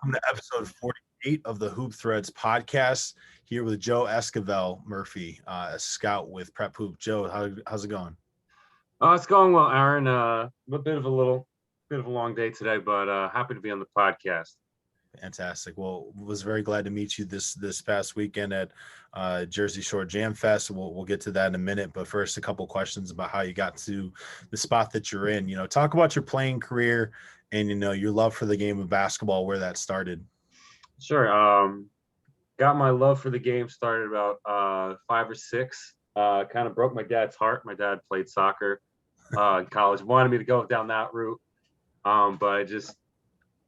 welcome to episode 48 of the Hoop Threads podcast. Here with Joe Esquivel-Murphy, a scout with Prep Hoop. Joe, how's it going? It's going well, Aaron. A bit of a long day today, but happy to be on the podcast. Fantastic. Well, was very glad to meet you this past weekend at Jersey Shore Jam Fest. We'll get to that in a minute, but first, a couple questions about how you got to the spot that you're in. Talk about your playing career and your love for the game of basketball, where that started. Sure. Got my love for the game started about 5 or 6. Kind of broke my dad's heart. My dad played soccer in college, wanted me to go down that route, but I just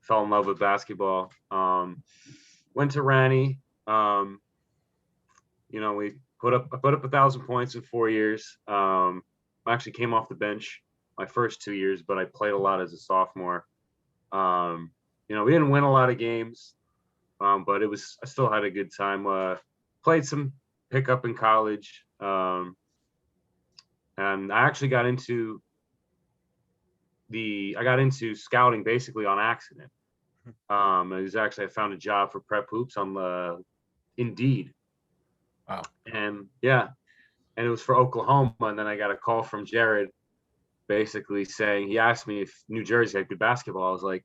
fell in love with basketball. Went to Ranney. We I put up 1,000 points in 4 years. I actually came off the bench my first 2 years, but I played a lot as a sophomore. We didn't win a lot of games, but I still had a good time. Played some pickup in college, and I actually got into scouting basically on accident. I found a job for Prep Hoops on the Indeed. Wow. And it was for Oklahoma. And then I got a call from Jared basically saying, he asked me if New Jersey had good basketball. I was like,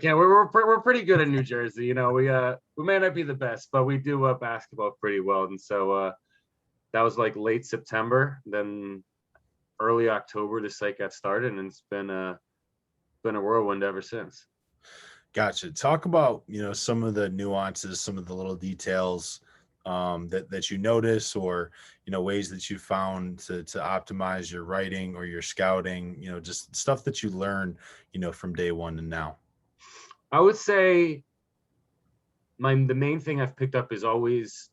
yeah, we're pretty good in New Jersey. We may not be the best, but we do basketball pretty well. And so that was like late September. Then early October, the site got started, and it's been a whirlwind ever since. Gotcha. Talk about some of the nuances, some of the little details that you notice, or ways that you found to optimize your writing or your scouting. Just stuff that you learn from day one to now. I would say the main thing I've picked up is always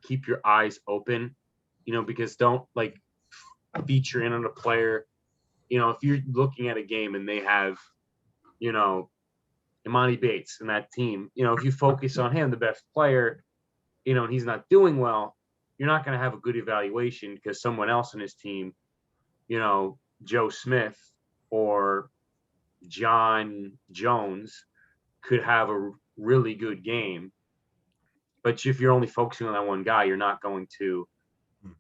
keep your eyes open, because don't feature in on a player. If you're looking at a game and they have, Imani Bates in that team, if you focus on him, the best player, and he's not doing well, you're not going to have a good evaluation, because someone else in his team, Joe Smith or John Jones, could have a really good game. But if you're only focusing on that one guy, you're not going to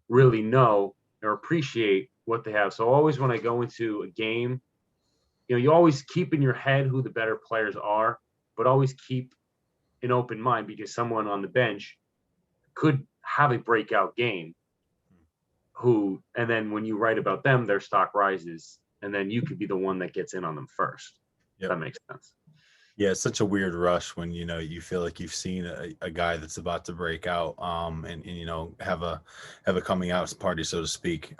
really know or appreciate what they have. So always when I go into a game, you always keep in your head who the better players are, but always keep an open mind, because someone on the bench could have a breakout game and then when you write about them, their stock rises, and then you could be the one that gets in on them first. Yep. That makes sense. Yeah, it's such a weird rush when you feel like you've seen a guy that's about to break out, and have a coming out party, so to speak.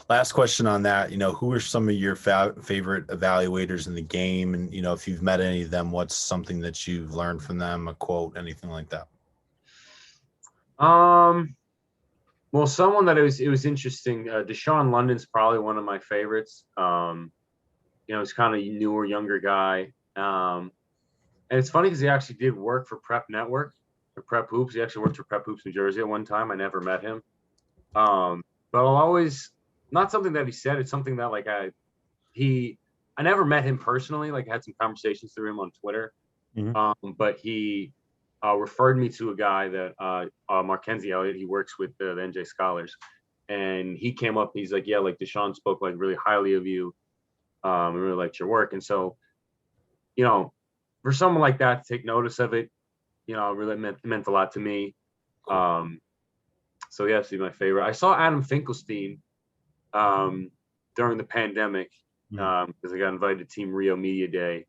Last question on that, who are some of your favorite evaluators in the game, and if you've met any of them, what's something that you've learned from them, a quote, anything like that? Well, someone that it was interesting. Deshaun London's probably one of my favorites. He's kind of a newer, younger guy. And it's funny because he actually did work for Prep Network, or Prep Hoops. He actually worked for Prep Hoops New Jersey at one time. I never met him. But I'll always, not something that he said, it's something that I never met him personally. I had some conversations through him on Twitter. Mm-hmm. But he referred me to a guy that Markenzie Elliott, he works with the NJ Scholars. And he came up, he's like, yeah, Deshaun spoke really highly of you. I really liked your work. And so, for someone like that to take notice of it, it really meant a lot to me. So yes, he's my favorite. I saw Adam Finkelstein during the pandemic because I got invited to Team Rio Media Day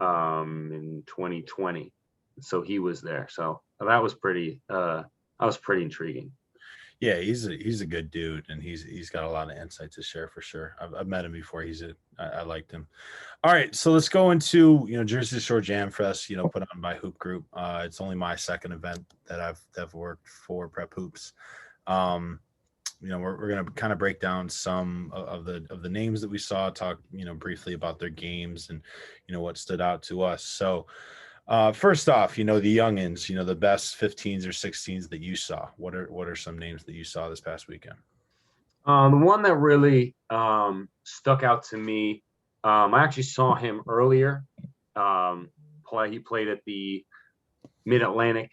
in 2020. So he was there. So that was pretty intriguing. Yeah, he's a good dude, and he's got a lot of insight to share for sure. I've met him before. I liked him. All right, so let's go into Jersey Shore Jam Fest. Put on by Hoop Group. It's only my second event that I've worked for Prep Hoops. We're gonna kind of break down some of the names that we saw. Talk briefly about their games and what stood out to us. So. First off, the youngins, the best 15s or 16s that you saw. What are some names that you saw this past weekend? The one that really stuck out to me, I actually saw him earlier He played at the Mid-Atlantic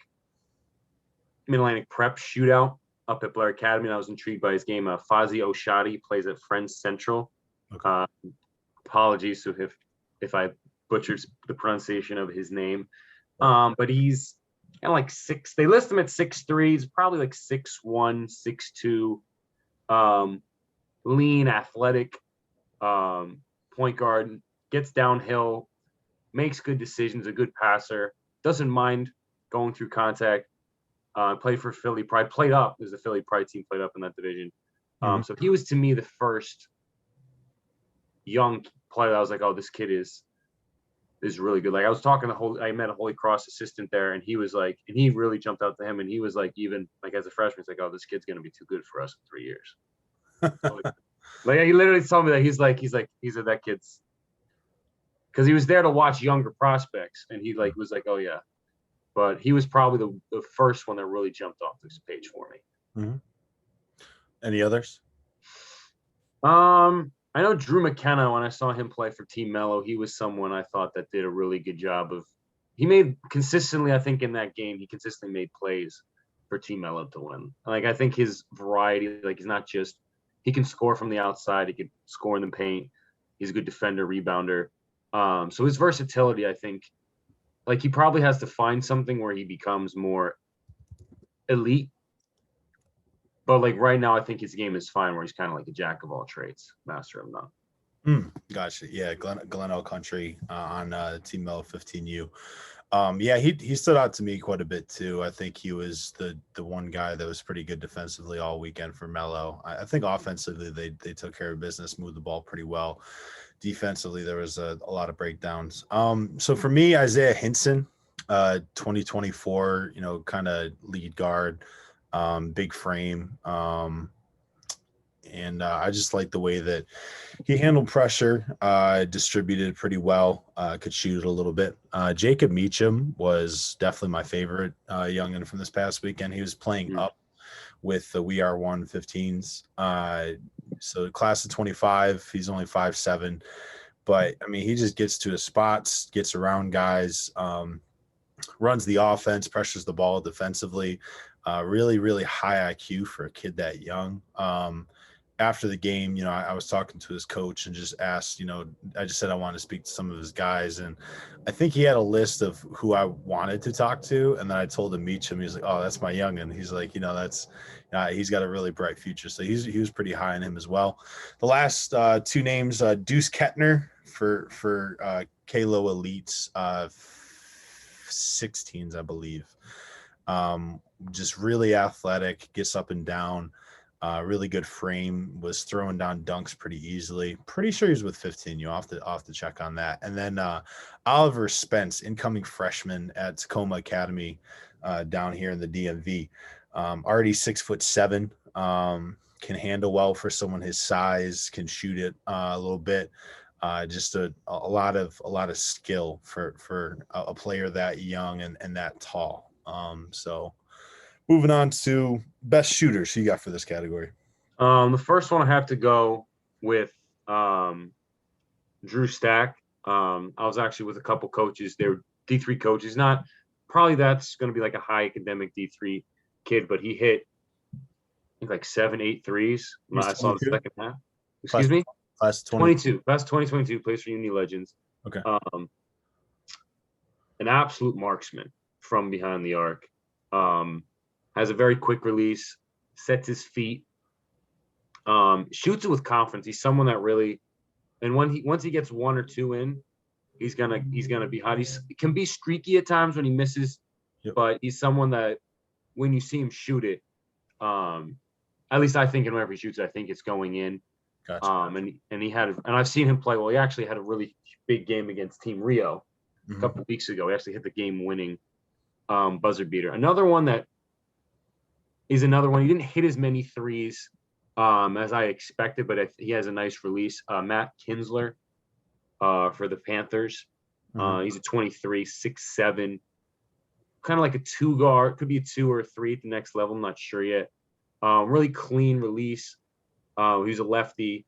Prep Shootout up at Blair Academy, and I was intrigued by his game. Fozzie Oshadi plays at Friends Central. Okay. Apologies if I butchered the pronunciation of his name. But he's kind of like six. They list him at 6'3". He's probably like 6'1", 6'2". Lean, athletic, point guard. Gets downhill, makes good decisions. A good passer. Doesn't mind going through contact. Played for Philly Pride. Played up. There's the Philly Pride team played up in that division. So he was to me the first young player. I was like, oh, this kid is really good. Like I was talking I met a Holy Cross assistant there, and he was like, and he really jumped out to him, and he was like, even like as a freshman, he's like, oh, this kid's gonna be too good for us in 3 years. Like he literally told me that he's like that kid's, because he was there to watch younger prospects, and he like was like, oh yeah, but he was probably the first one that really jumped off this page for me. Mm-hmm. Any others? I know Drew McKenna, when I saw him play for Team Mello, he was someone I thought that did a really good job of, he made consistently, I think in that game, he consistently made plays for Team Mello to win. Like, I think his variety, like he's not just, he can score from the outside, he can score in the paint. He's a good defender, rebounder. So his versatility, I think, like he probably has to find something where he becomes more elite. But like right now, I think his game is fine, where he's kind of like a jack of all trades, master of none. Gotcha. Yeah, Glen Country on Team Mello 15U. Yeah, he stood out to me quite a bit too. I think he was the one guy that was pretty good defensively all weekend for Mello. I think offensively they took care of business, moved the ball pretty well. Defensively, there was a lot of breakdowns. So for me, Isaiah Hinson, 2024, kind of lead guard. Big frame. And I just like the way that he handled pressure, distributed pretty well, could shoot it a little bit. Jacob Meacham was definitely my favorite youngin from this past weekend. He was playing up with the We Are 115s. So class of 25, he's only 5'7", but I mean, he just gets to his spots, gets around guys, runs the offense, pressures the ball defensively. Really, really high IQ for a kid that young. After the game, I was talking to his coach and just asked, I just said I wanted to speak to some of his guys. And I think he had a list of who I wanted to talk to. And then I told him Meacham. He was like, oh, that's my youngin'. He's like, he's got a really bright future. So he was pretty high on him as well. The last two names, Deuce Kettner for Kalo Elites, 16s, I believe. Just really athletic, gets up and down, really good frame, was throwing down dunks pretty easily. Pretty sure he's with 15. You have to check on that. And then Oliver Spence, incoming freshman at Tacoma Academy down here in the DMV. Already 6'7", can handle well for someone his size, can shoot it a little bit. Just a lot of skill for a player that young and that tall. So moving on to best shooters, who you got for this category? The first one I have to go with Drew Stack. I was actually with a couple coaches. They were D3 coaches. Not probably that's going to be like a high academic D3 kid, but he hit I think like 7-8 threes. I saw the second half. Excuse me? Class 22. That's 2022. Plays for Uni Legends. Okay. An absolute marksman from behind the arc. Has a very quick release, sets his feet, shoots it with confidence. He's someone that really, and once he gets one or two in, he's gonna be hot. He can be streaky at times when he misses, but he's someone that when you see him shoot it, at least I think whenever he shoots it, I think it's going in. Gotcha. And I've seen him play well. He actually had a really big game against Team Rio a couple of weeks ago. He actually hit the game-winning buzzer beater. Another one. He didn't hit as many threes as I expected, but he has a nice release. Matt Kinsler for the Panthers. He's a 23, 6'7", kind of like a two guard. Could be a 2 or a 3 at the next level. I'm not sure yet. Really clean release. He's a lefty.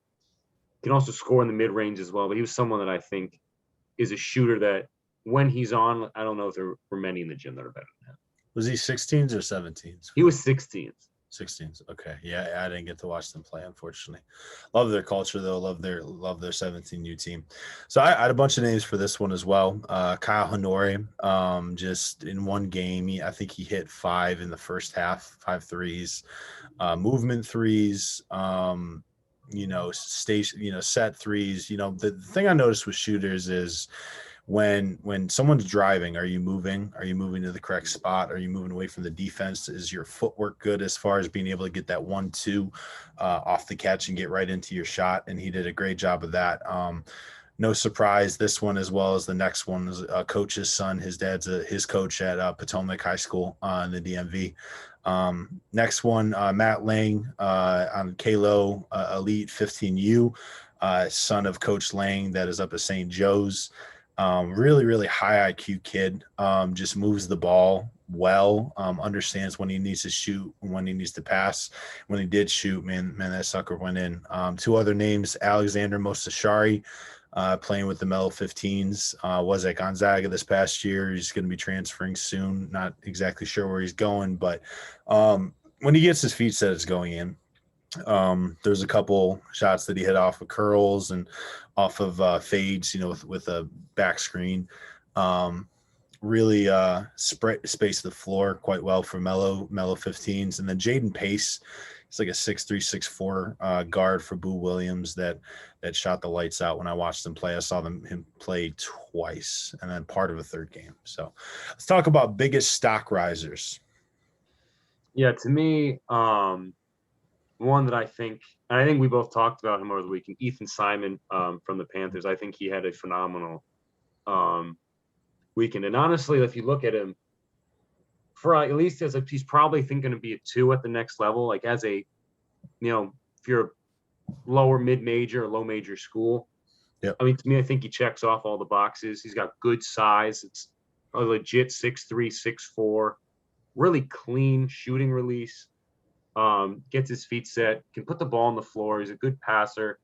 Can also score in the mid-range as well, but he was someone that I think is a shooter that when he's on, I don't know if there were many in the gym that are better than him. Was he 16s or 17s? He was 16th. 16s. Okay. Yeah, I didn't get to watch them play, unfortunately. Love their culture though. Love their 17U team. So I had a bunch of names for this one as well. Kyle Honore, just in one game, I think he hit 5 in the first half, 5 threes, movement threes, station, set threes. The thing I noticed with shooters is when someone's driving, are you moving to the correct spot? Are you moving away from the defense? Is your footwork good as far as being able to get that 1-2 off the catch and get right into your shot? And he did a great job of that. No surprise, this one as well as the next one is a coach's son. His dad's his coach at Potomac High School in the DMV. Next one, Matt Lang on Kalo Elite 15U, son of Coach Lang that is up at St. Joe's. Really, really high IQ kid. Just moves the ball well. Understands when he needs to shoot, when he needs to pass. When he did shoot, man, that sucker went in. Two other names: Alexander Mostashari, playing with the Mellow 15s. Was at Gonzaga this past year. He's going to be transferring soon. Not exactly sure where he's going, but when he gets his feet set, it's going in. There's a couple shots that he hit off of curls and off of fades, with a back screen. Really space the floor quite well for Mellow 15s. And then Jaden Pace, he's like a 6'3", 6'4" guard for Boo Williams that shot the lights out when I watched him play. I saw him play twice and then part of a third game. So let's talk about biggest stock risers. Yeah, to me, one that I think we both talked about him over the weekend, Ethan Simon from the Panthers. I think he had a phenomenal weekend. And honestly, if you look at him, for at least he's probably thinking to be a 2 at the next level. Like as a, if you're a lower mid-major or low major school. Yep. I mean, to me, I think he checks off all the boxes. He's got good size. It's a legit 6'3", 6'4", really clean shooting release. Gets his feet set, can put the ball on the floor. He's a good passer.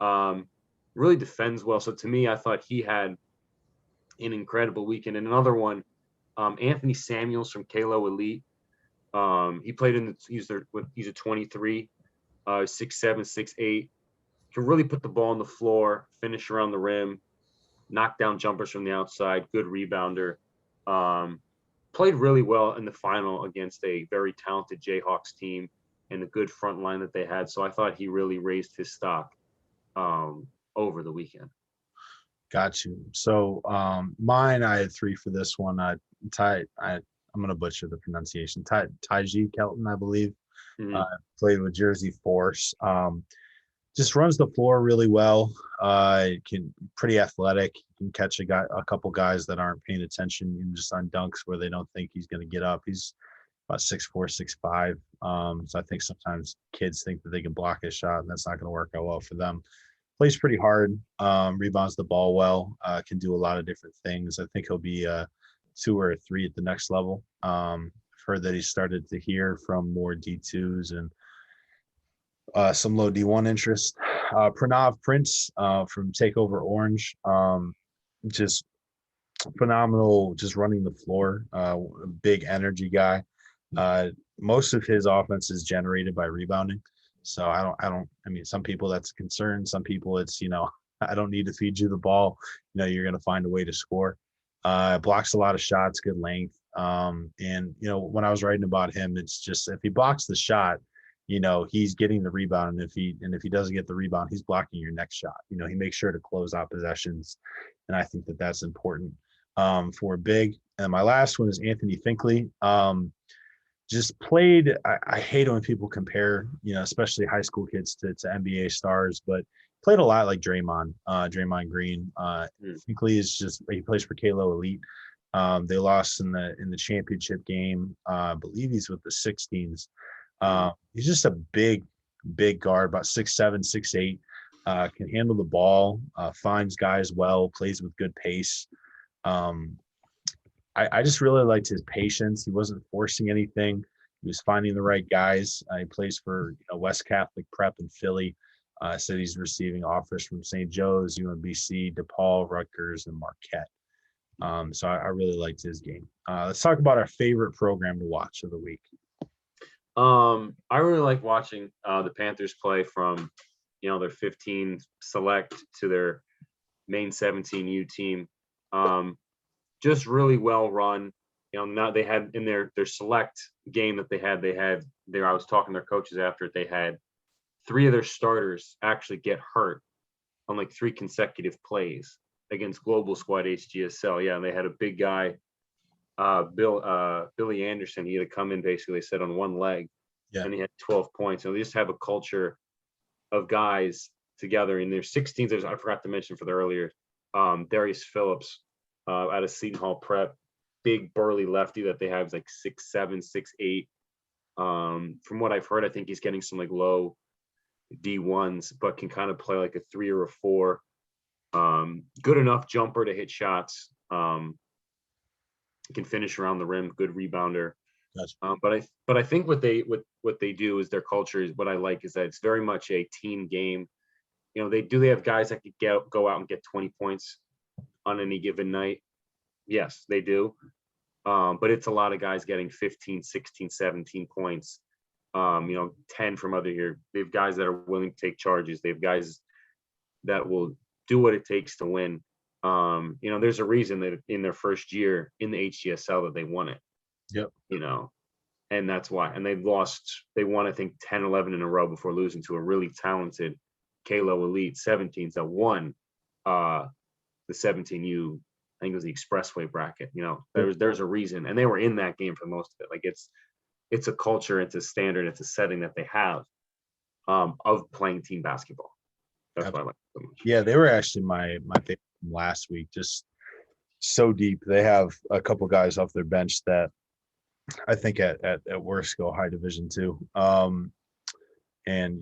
Really defends well. So to me, I thought he had an incredible weekend. And another one, Anthony Samuels from Kalo Elite. He played he's a 23, 6'7", 6'8". Can really put the ball on the floor, finish around the rim, knock down jumpers from the outside, good rebounder. Played really well in the final against a very talented Jayhawks team and a good front line that they had. So I thought he really raised his stock over the weekend. Got you. So mine, I had 3 for this one. I'm going to butcher the pronunciation. Taiji Kelton, I believe, played with Jersey Force. Just runs the floor really well. Pretty athletic. Can catch a couple guys that aren't paying attention, just on dunks where they don't think he's going to get up. He's about 6'4", 6'5". So I think sometimes kids think that they can block his shot, and that's not going to work out well for them. Plays pretty hard. Rebounds the ball well. Can do a lot of different things. I think he'll be a 2 or a 3 at the next level. I've heard that he started to hear from more D2s and some low D1 interest. Pranav Prince from Takeover Orange, just phenomenal, just running the floor. Big energy guy. Most of his offense is generated by rebounding. So I mean, some people that's a concern. Some people it's, I don't need to feed you the ball. You're going to find a way to score. Blocks a lot of shots, good length. And when I was writing about him, it's just if he blocks the shot, he's getting the rebound. And if he doesn't get the rebound, he's blocking your next shot. He makes sure to close out possessions. And I think that that's important for big. And my last one is Anthony Finkley. Just played. I hate it when people compare, especially high school kids to NBA stars, but played a lot like Draymond Green. Finkley he plays for Kalo Elite. They lost in the championship game. I believe he's with the 16s. He's just a big guard, about 6'7", 6'8", can handle the ball, finds guys well, plays with good pace. I just really liked his patience. He wasn't forcing anything. He was finding the right guys. He plays for West Catholic Prep in Philly. Said he's receiving offers from St. Joe's, UMBC, DePaul, Rutgers, and Marquette. So I really liked his game. Let's talk about our favorite program to watch of the week. I really like watching the Panthers play from, their 15 select to their main 17U team. Just really well run. Now they had in their select game that they had there. I was talking to their coaches after it. They had 3 of their starters actually get hurt on like 3 consecutive plays against Global Squad HGSL. Yeah, and they had a big guy, Billy Anderson. He had to come in basically. They said on one leg, Yeah. and he had 12 points. So they just have a culture of guys together in their 16s. I forgot to mention for the earlier, Darius Phillips out of Seton Hall Prep, big burly lefty that they have is like 6'7", 6'8". From what I've heard, I think he's getting some like low D1s, but can kind of play like a 3 or a 4. Good enough jumper to hit shots. Can finish around the rim. Good rebounder. Gotcha. But I think what they do is their culture is what I like is that it's very much a team game. They have guys that could go out and get 20 points on any given night. Yes, they do. But it's a lot of guys getting 15, 16, 17 points. 10 from other here. They have guys that are willing to take charges. They have guys that will do what it takes to win. There's a reason that in their first year in the HGSL that they won it. Yep. And that's why. And they won, I think, 10, 11 in a row before losing to a really talented Kalo Elite 17s that won the 17U. I think it was the Expressway bracket. There's a reason. And they were in that game for most of it. Like it's a culture, it's a standard, it's a setting that they have of playing team basketball. That's why I like it so much. Yeah, they were actually my favorite from last week. Just so deep. They have a couple guys off their bench that I think at worst go high division too. And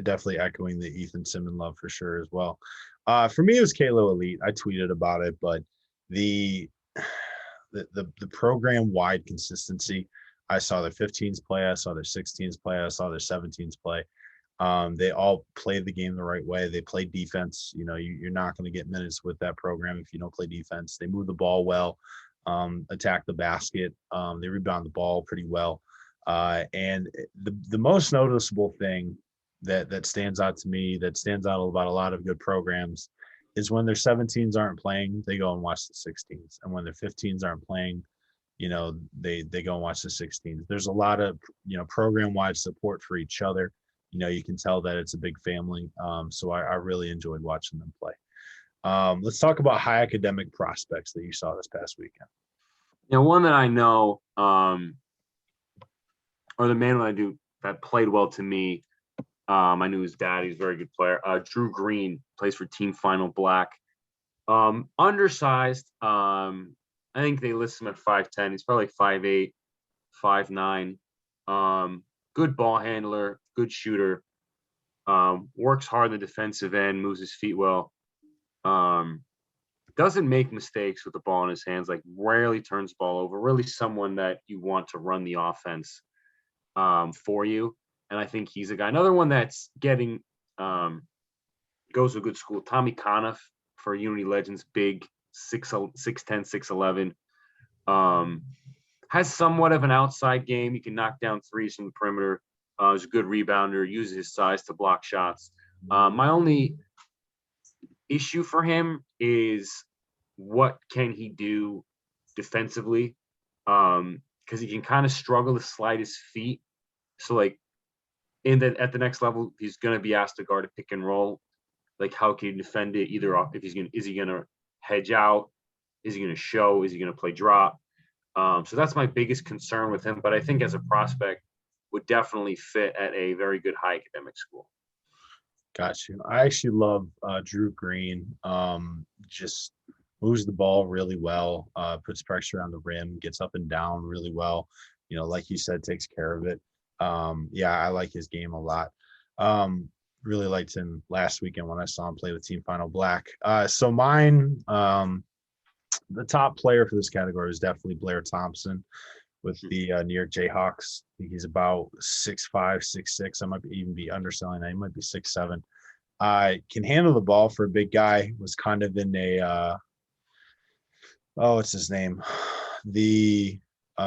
definitely echoing the Ethan Simmons love for sure as well. For me, it was Kalo Elite. I tweeted about it, but the program wide consistency. I saw their 15s play. I saw their 16s play. I saw their 17s play. They all played the game the right way. They played defense. You're not going to get minutes with that program if you don't play defense. They move the ball well, attack the basket. They rebound the ball pretty well. And the most noticeable thing that stands out to me, that stands out about a lot of good programs, is when their 17s aren't playing, they go and watch the 16s. And when their 15s aren't playing, they go and watch the 16s. There's a lot of, program-wide support for each other. You can tell that it's a big family. So I really enjoyed watching them play. Let's talk about high academic prospects that you saw this past weekend. One that I know, or the man that I do that played well to me, I knew his dad. He's a very good player. Drew Green plays for Team Final Black. Undersized. I think they list him at 5'10". He's probably like 5'8", 5'9". Good ball handler, good shooter. Works hard in the defensive end, moves his feet well. Doesn't make mistakes with the ball in his hands, like rarely turns the ball over. Really someone that you want to run the offense for you. And I think he's a guy. Another one that's getting goes to a good school, Tommy Conniff for Unity Legends, big 6'10", 6'11". Has somewhat of an outside game. He can knock down threes from the perimeter. He's a good rebounder, uses his size to block shots. My only issue for him is what can he do defensively? Because he can kind of struggle to slide his feet. So like at the next level, he's going to be asked to guard a pick and roll. Like how can he defend it? Either is he going to hedge out? Is he going to show? Is he going to play drop? So that's my biggest concern with him. But I think as a prospect, would definitely fit at a very good high academic school. Got you. I actually love Drew Green. Just moves the ball really well, puts pressure on the rim, gets up and down really well. Like you said, takes care of it. I like his game a lot. Really liked him last weekend when I saw him play with Team Final Black. So mine, the top player for this category is definitely Blair Thompson with the New York Jayhawks. I think he's about 6'5", 6'6". I might even be underselling that. He might be 6'7". Can handle the ball for a big guy. Was kind of in a oh, what's his name? The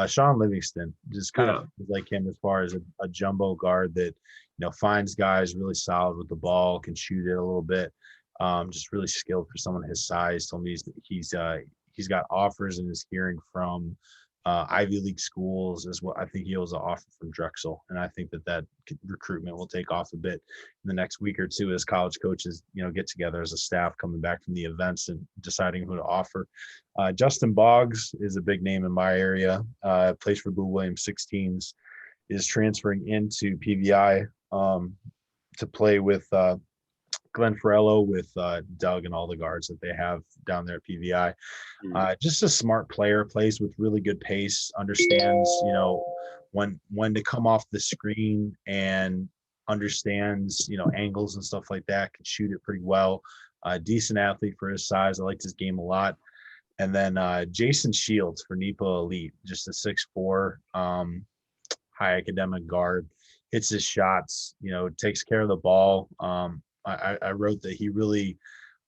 Sean Livingston, just kind of Yeah. like him as far as a jumbo guard that finds guys really solid with the ball, can shoot it a little bit. Just really skilled for someone his size. Told me he's got offers and is hearing from Ivy League schools as well. I think he was an offer from Drexel, and I think that recruitment will take off a bit in the next week or two as college coaches, get together as a staff coming back from the events and deciding who to offer. Justin Boggs is a big name in my area. Plays for Boo Williams 16s, is transferring into PVI to play with Glenn Farello, with Doug and all the guards that they have down there at PVI. Just a smart player, plays with really good pace, understands, when to come off the screen, and understands, angles and stuff like that, can shoot it pretty well. Decent athlete for his size. I liked his game a lot. And then Jason Shields for NEPA Elite, just a 6'4", high academic guard, hits his shots, takes care of the ball. I wrote that he really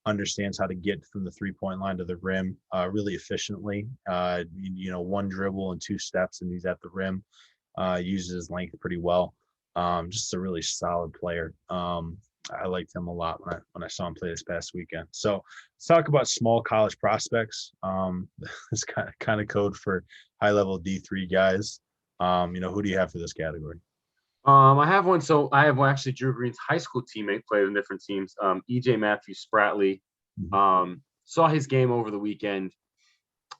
understands how to get from the 3-point line to the rim really efficiently. One dribble and 2 steps, and he's at the rim. Uses his length pretty well. Just a really solid player. I liked him a lot when I saw him play this past weekend. So let's talk about small college prospects. This kind of code for high level D3 guys. Who do you have for this category? I have one. So I have actually Drew Green's high school teammate played on different teams. EJ Matthews Spratley. Saw his game over the weekend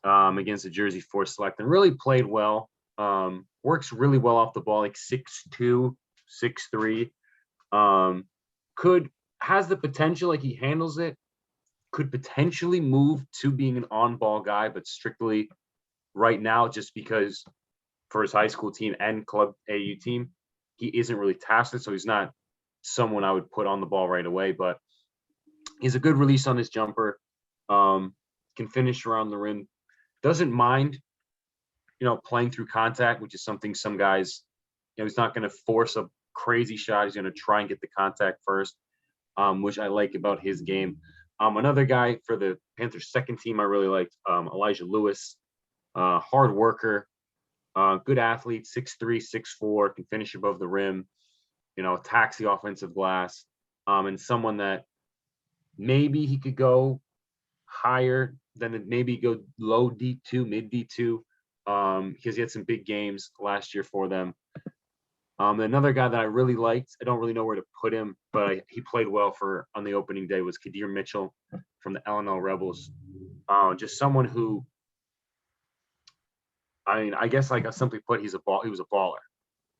against the Jersey Force Select and really played well. Works really well off the ball, like 6'2", 6'3". Has the potential, like he handles it, could potentially move to being an on-ball guy, but strictly right now, just because for his high school team and club AU team, he isn't really tasked, so he's not someone I would put on the ball right away, but he's a good release on his jumper, can finish around the rim, doesn't mind, playing through contact, which is something some guys, he's not going to force a crazy shot. He's going to try and get the contact first, which I like about his game. Another guy for the Panthers second team I really liked, Elijah Lewis, hard worker, good athlete, 6'3", 6'4", can finish above the rim, attacks the offensive glass, and someone that maybe he could go higher than maybe go low D2, mid D2, because he had some big games last year for them. Another guy that I really liked, I don't really know where to put him, but he played well on the opening day, was Kadir Mitchell from the LNL Rebels. Just someone who, I guess like I simply put, he was a baller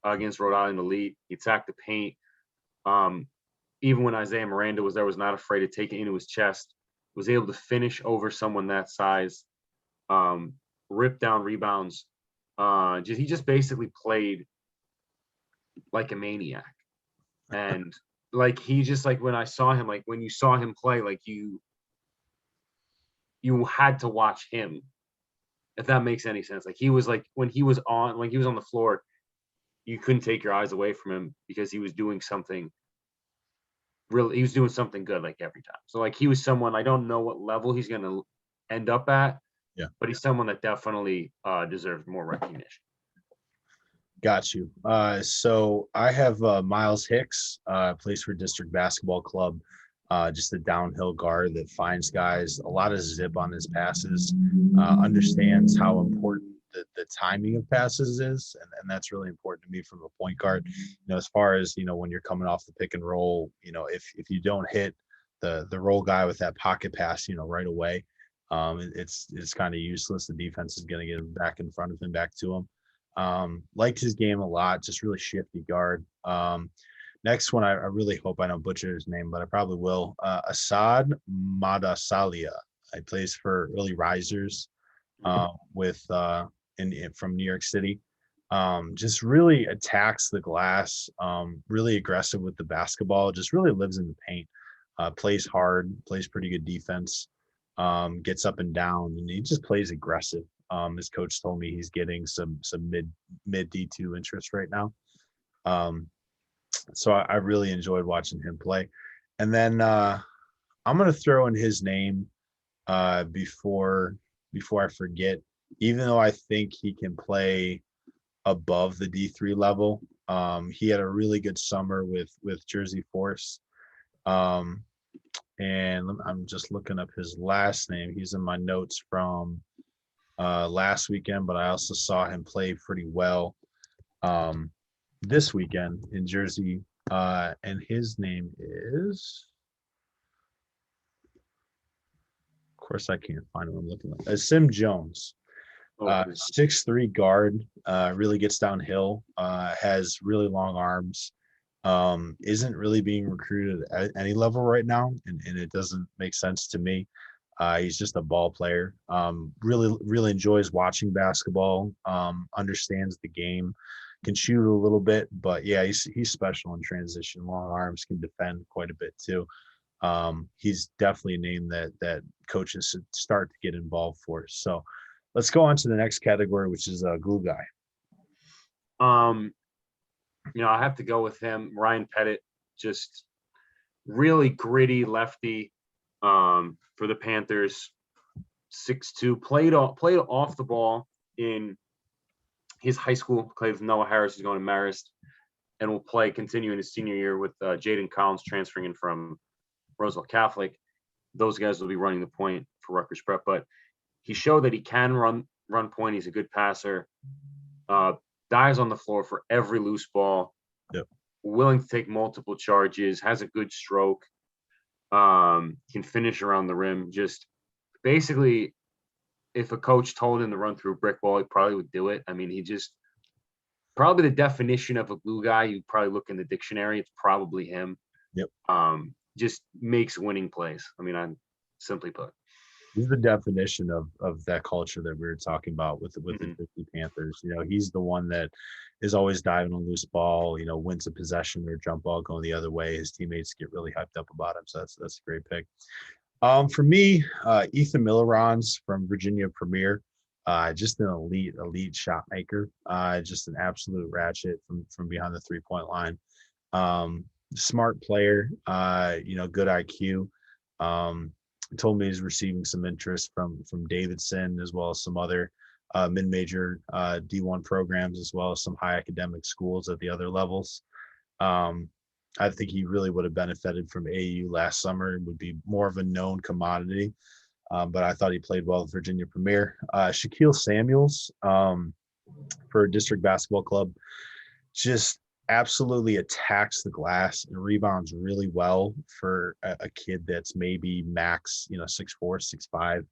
against Rhode Island Elite. He attacked the paint. Even when Isaiah Miranda was there, was not afraid to take it into his chest, was able to finish over someone that size, rip down rebounds. He just basically played like a maniac. And like, he just, like, when I saw him, like when you saw him play, like you had to watch him, if that makes any sense. Like he was like, when he was on the floor, you couldn't take your eyes away from him because he was doing something good like every time. So like he was someone, I don't know what level he's going to end up at, but he's someone that definitely deserves more recognition. Got you. So I have Miles Hicks, plays for District Basketball Club, just a downhill guard that finds guys, a lot of zip on his passes, understands how important the timing of passes is, and that's really important to me from a point guard. As far as when you're coming off the pick and roll, if you don't hit the roll guy with that pocket pass, right away, it's kind of useless. The defense is going to get back in front of him, back to him. Liked his game a lot, just really shifty guard. Next one, I really hope I don't butcher his name, but I probably will. Assad Madasalia. He plays for Early Risers from New York City. Just really attacks the glass, really aggressive with the basketball, just really lives in the paint, plays hard, plays pretty good defense, gets up and down, and he just plays aggressive. His coach told me he's getting some mid D2 interest right now. So I really enjoyed watching him play. And then I'm going to throw in his name before before I forget, even though I think he can play above the D3 level, he had a really good summer with Jersey Force. And I'm just looking up his last name. He's in my notes from last weekend, but I also saw him play pretty well this weekend in Jersey. And his name is, of course, I can't find him. I'm looking at Sim Jones. Okay. 6'3" guard, really gets downhill, has really long arms, isn't really being recruited at any level right now, and it doesn't make sense to me. He's just a ball player. Really enjoys watching basketball, understands the game, can shoot a little bit, but yeah, he's special in transition. Long arms, can defend quite a bit too. He's definitely a name that coaches should start to get involved for. So let's go on to the next category, which is a glue guy. I have to go with him. Ryan Pettit, just really gritty lefty for the Panthers. 6'2", played off the ball in his high school. Played with Noah Harris, who's going to Marist, and will continue in his senior year with Jaden Collins transferring in from Roosevelt Catholic. Those guys will be running the point for Rutgers Prep, but he showed that he can run point. He's a good passer. Dives on the floor for every loose ball. Yep. Willing to take multiple charges. Has a good stroke. Can finish around the rim. Just basically, if a coach told him to run through a brick wall, he probably would do it. I mean, he just probably the definition of a glue guy. You probably look in the dictionary. It's probably him. Yep. Just makes winning plays. I mean, I'm simply put. He's the definition of that culture that we were talking about with the Jersey Panthers. He's the one that is always diving on loose ball, wins a possession or jump ball going the other way. His teammates get really hyped up about him. So that's a great pick. For me, Ethan Millerons from Virginia Premier, just an elite shot maker, just an absolute ratchet from behind the 3-point line. Smart player, good IQ. Told me he's receiving some interest from Davidson as well as some other mid-major D1 programs, as well as some high academic schools at the other levels. I think he really would have benefited from AU last summer and would be more of a known commodity. But I thought he played well with Virginia Premier. Shaquille Samuels for District Basketball Club, just absolutely attacks the glass and rebounds really well for a kid that's maybe max 6'4",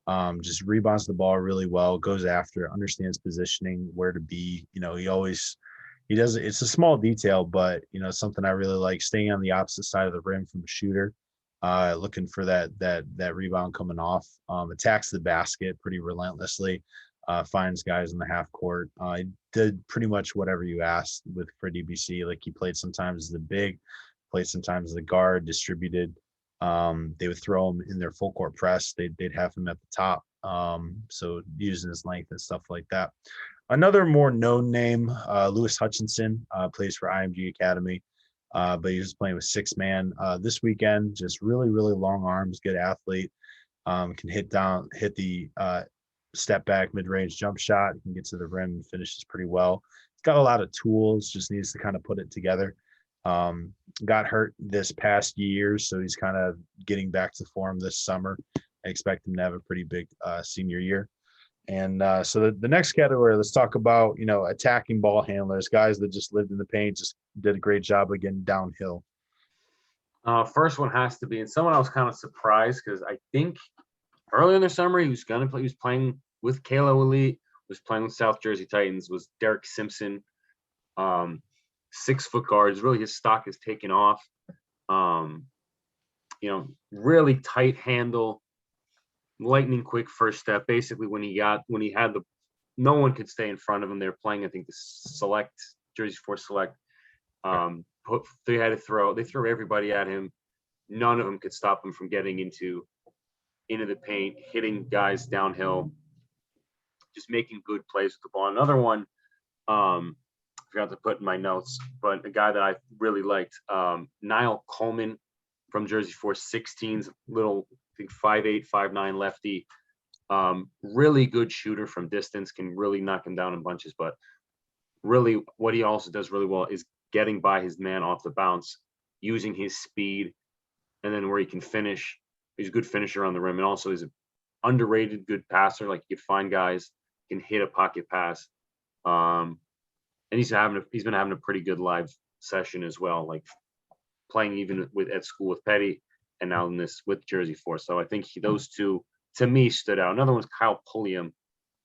6'5". Just rebounds the ball really well, goes after it, understands positioning, where to be. He does it. It's a small detail, but something I really like, staying on the opposite side of the rim from a shooter, looking for that rebound coming off, attacks the basket pretty relentlessly. Finds guys in the half court. He did pretty much whatever you asked for DBC. Like, he played sometimes as the big, played sometimes as the guard, distributed. They would throw him in their full court press. They'd have him at the top. So using his length and stuff like that. Another more known name, Lewis Hutchinson, plays for IMG Academy, but he was playing with 6-man this weekend. Just really long arms, good athlete. Can hit the step back, mid-range jump shot. He can get to the rim and finishes pretty well. He's got a lot of tools, just needs to kind of put it together. Got hurt this past year, so he's kind of getting back to form this summer. I expect him to have a pretty big senior year. And so the next category, let's talk about, attacking ball handlers, guys that just lived in the paint, just did a great job of getting downhill. First one has to be, and someone I was kind of surprised because I think early in the summer he was going to play. He was playing with Kalo Elite, was playing with South Jersey Titans. Was Derek Simpson, 6-foot guards. Really, his stock has taken off. Really tight handle, lightning quick first step. Basically, when he had no one could stay in front of him. They were playing, I think, the Jersey Force Select. They threw everybody at him. None of them could stop him from getting into the paint, hitting guys downhill, just making good plays with the ball. Another one, I forgot to put in my notes, but a guy that I really liked, Niall Coleman from Jersey Force 16's little, I think 5'8", 5'9" lefty. Really good shooter from distance, can really knock him down in bunches. But really, what he also does really well is getting by his man off the bounce, using his speed, and then where he can finish. He's a good finisher on the rim, and also he's an underrated good passer. Like you could find guys can hit a pocket pass. And he's been having a pretty good live session as well, like playing even at school with Petty, and now in this with Jersey Force. So I think those two to me stood out. Another one's Kyle Pulliam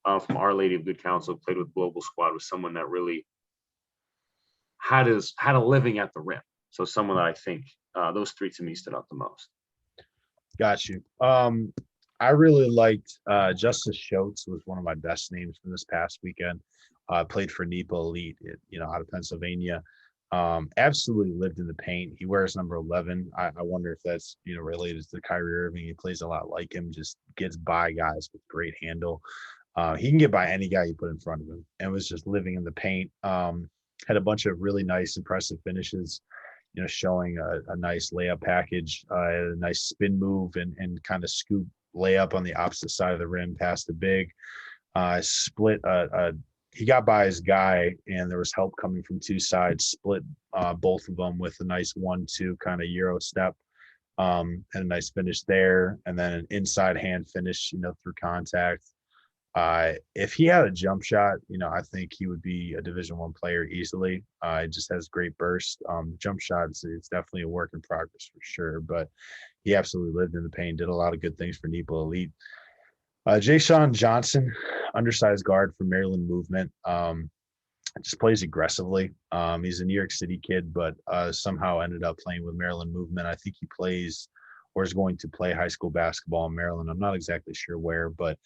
from Our Lady of Good Counsel, played with Global Squad, was someone that really had a living at the rim. So someone that I think those three to me stood out the most. Got you. I really liked Justice Schultz was one of my best names from this past weekend. Played for NEPA Elite, out of Pennsylvania. Absolutely lived in the paint. He wears number 11. I wonder if that's related to Kyrie Irving. He plays a lot like him. Just gets by guys with great handle. He can get by any guy you put in front of him, and was just living in the paint. Had a bunch of really nice, impressive finishes. Showing a nice layup package, a nice spin move, and kind of scoop layup on the opposite side of the rim past the big. Split he got by his guy, and there was help coming from two sides. Split both of them with a nice 1-2 kind of Euro step, and a nice finish there, and then an inside hand finish, through contact. If he had a jump shot, I think he would be a Division I player easily. He just has great burst. Jump shot, it's definitely a work in progress for sure, but he absolutely lived in the paint, did a lot of good things for NEPA Elite. Jay Sean Johnson, undersized guard for Maryland Movement, just plays aggressively. He's a New York City kid, but somehow ended up playing with Maryland Movement. I think he plays or is going to play high school basketball in Maryland. I'm not exactly sure where, but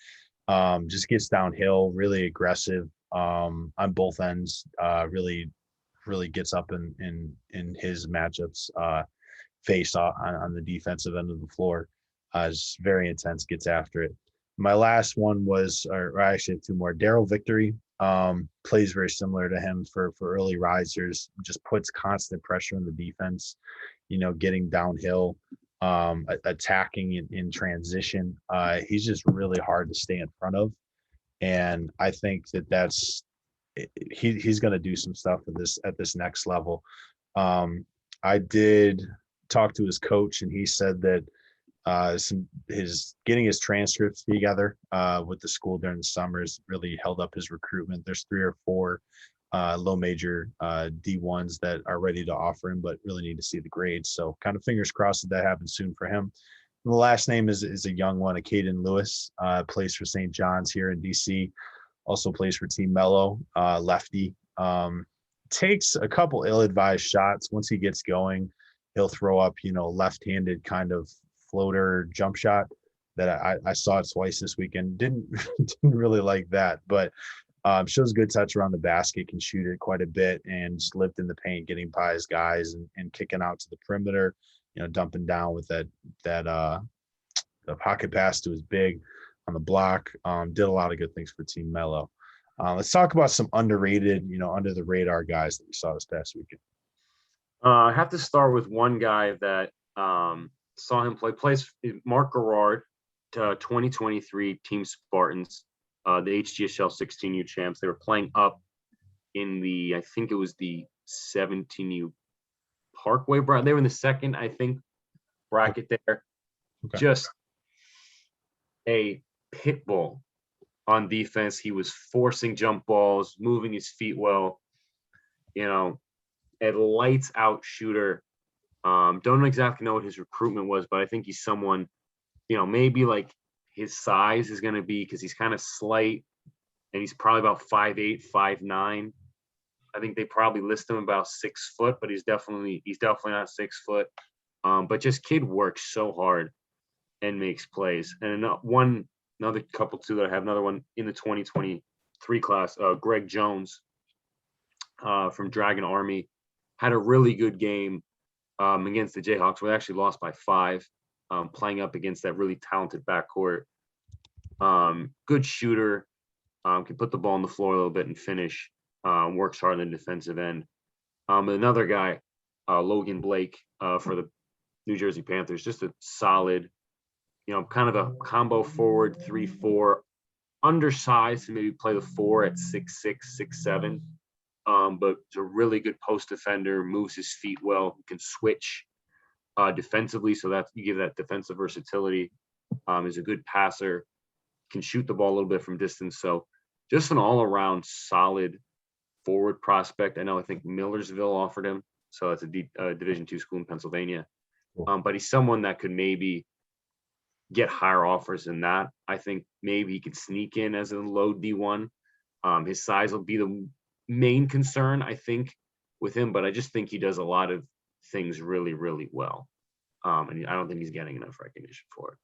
just gets downhill, really aggressive on both ends. Really gets up in his matchups, face on the defensive end of the floor. Is very intense, gets after it. My last one was, or I actually have two more. Daryl Victory plays very similar to him for early risers. Just puts constant pressure on the defense. Getting downhill. Attacking in transition. He's just really hard to stay in front of, and I think that's he's going to do some stuff at this next level. I did talk to his coach, and he said that getting his transcripts together with the school during the summers really held up his recruitment. There's 3 or 4 low major D1s that are ready to offer him, but really need to see the grades. So kind of fingers crossed that happens soon for him. And the last name is a young one, Caden Lewis, plays for St. John's here in DC, also plays for Team Mello, lefty. Takes a couple ill-advised shots. Once he gets going, he'll throw up, left-handed kind of floater jump shot that I saw it twice this weekend. Didn't really like that, but shows good touch around the basket, can shoot it quite a bit, and just lived in the paint, getting by his guys and kicking out to the perimeter, dumping down with that the pocket pass to his big on the block. Did a lot of good things for Team Mello. Let's talk about some underrated, under the radar guys that we saw this past weekend. I have to start with one guy that saw him plays Mark Garrard, 2023 Team Spartans. The HGSL 16U champs. They were playing up in I think it was the 17U Parkway bracket. They were in the second, I think, bracket there. Okay. Just a pit bull on defense. He was forcing jump balls, moving his feet well. A lights out shooter. Don't exactly know what his recruitment was, but I think he's someone, maybe like his size is going to be, because he's kind of slight, and he's probably about 5'8", 5'9". I think they probably list him about 6 foot, but he's definitely not 6 foot. But just kid works so hard and makes plays. And another couple too that I have, another one in the 2023 class, Greg Jones from Dragon Army, had a really good game against the Jayhawks. We actually lost by 5, playing up against that really talented backcourt. Good shooter, can put the ball on the floor a little bit and finish. Works hard on the defensive end. Another guy, Logan Blake, for the New Jersey Panthers, just a solid, kind of a combo forward 3-4, undersized to maybe play the 4 at 6'6", 6'7". But it's a really good post defender, moves his feet well, can switch defensively. So that you give that defensive versatility. Is a good passer, can shoot the ball a little bit from distance. So just an all around solid forward prospect. I think Millersville offered him. So that's a Division II school in Pennsylvania. But he's someone that could maybe get higher offers than that. I think maybe he could sneak in as a low D1. His size will be the main concern, I think, with him, but I just think he does a lot of things really, really well. And I don't think he's getting enough recognition for it.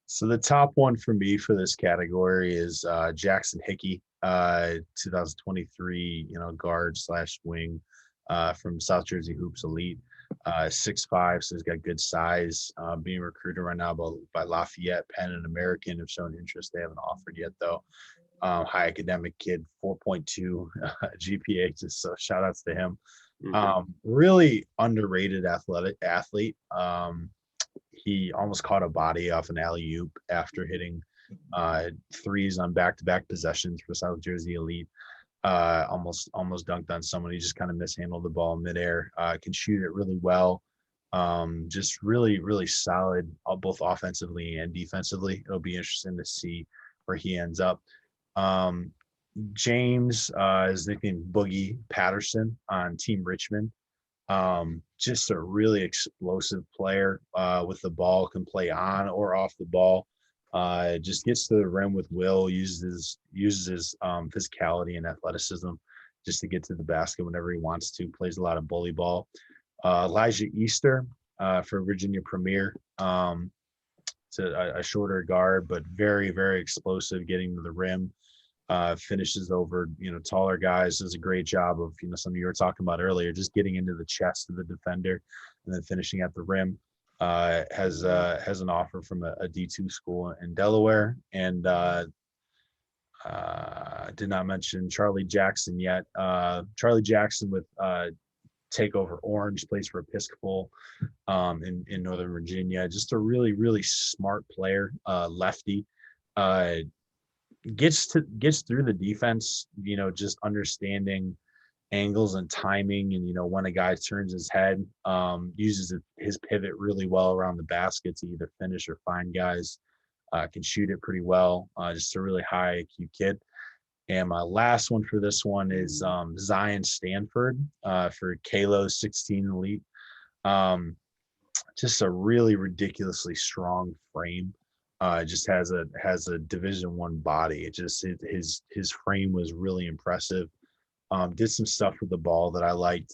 So the top one for me for this category is Jackson Hickey, 2023, guard / wing from South Jersey Hoops Elite, 6'5", so he's got good size. Being recruited right now by Lafayette, Penn, and American have shown interest. They haven't offered yet though. High academic kid, 4.2 GPA. Just so shout outs to him. Really underrated athlete. He almost caught a body off an alley-oop after hitting threes on back-to-back possessions for South Jersey Elite. Almost dunked on someone. He just kind of mishandled the ball in midair. Can shoot it really well. Just really, really solid, both offensively and defensively. It'll be interesting to see where he ends up. James is nicknamed Boogie Patterson on Team Richmond. Just a really explosive player with the ball, can play on or off the ball. Just gets to the rim with will, uses his physicality and athleticism just to get to the basket whenever he wants to. Plays a lot of bully ball. Elijah Easter for Virginia Premier. It's a shorter guard, but very, very explosive, getting to the rim. Finishes over, taller guys. Does a great job of, something you were talking about earlier, just getting into the chest of the defender and then finishing at the rim. Has an offer from a D2 school in Delaware, and did not mention Charlie Jackson yet. Charlie Jackson with Takeover Orange, plays for Episcopal in Northern Virginia. Just a really, really smart player, lefty. Gets through the defense, just understanding angles and timing, and when a guy turns his head, uses his pivot really well around the basket to either finish or find guys. Can shoot it pretty well. Just a really high IQ kid. And my last one for this one is Zion Stanford for Kalo 16 Elite. Just a really ridiculously strong frame. Just has a Division I body. It just his frame was really impressive. Did some stuff with the ball that I liked.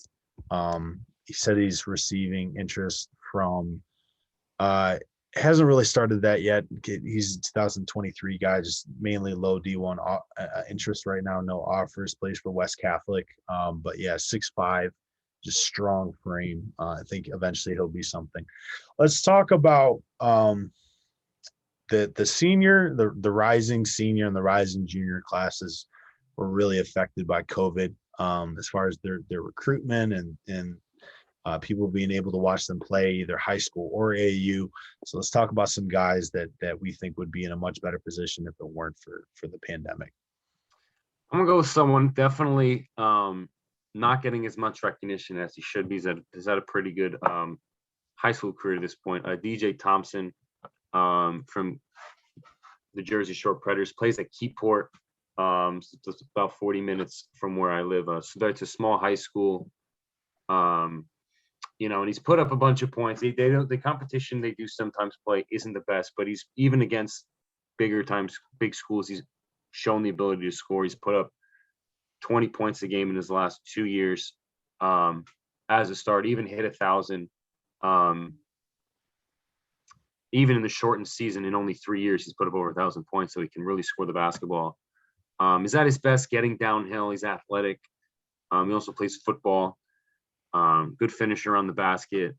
He said he's receiving interest from. Hasn't really started that yet. He's a 2023 guy, just mainly low D1 interest right now. No offers. Plays for West Catholic. But yeah, 6'5", just strong frame. I think eventually he'll be something. Let's talk about the senior, the rising senior and the rising junior classes were really affected by COVID, as far as their recruitment and people being able to watch them play either high school or AAU. So let's talk about some guys that we think would be in a much better position if it weren't for the pandemic. I'm gonna go with someone definitely not getting as much recognition as he should be. He's had a pretty good high school career at this point. DJ Thompson from the Jersey Shore Predators, plays at Keyport. It's about 40 minutes from where I live. So that's a small high school. And he's put up a bunch of points. The competition they do sometimes play isn't the best, but he's even against big schools, he's shown the ability to score. He's put up 20 points a game in his last 2 years as a start, even hit 1,000. Even in the shortened season, in only 3 years, he's put up over 1,000 points, so he can really score the basketball. He's at his best getting downhill. He's athletic. He also plays football. Good finisher on the basket.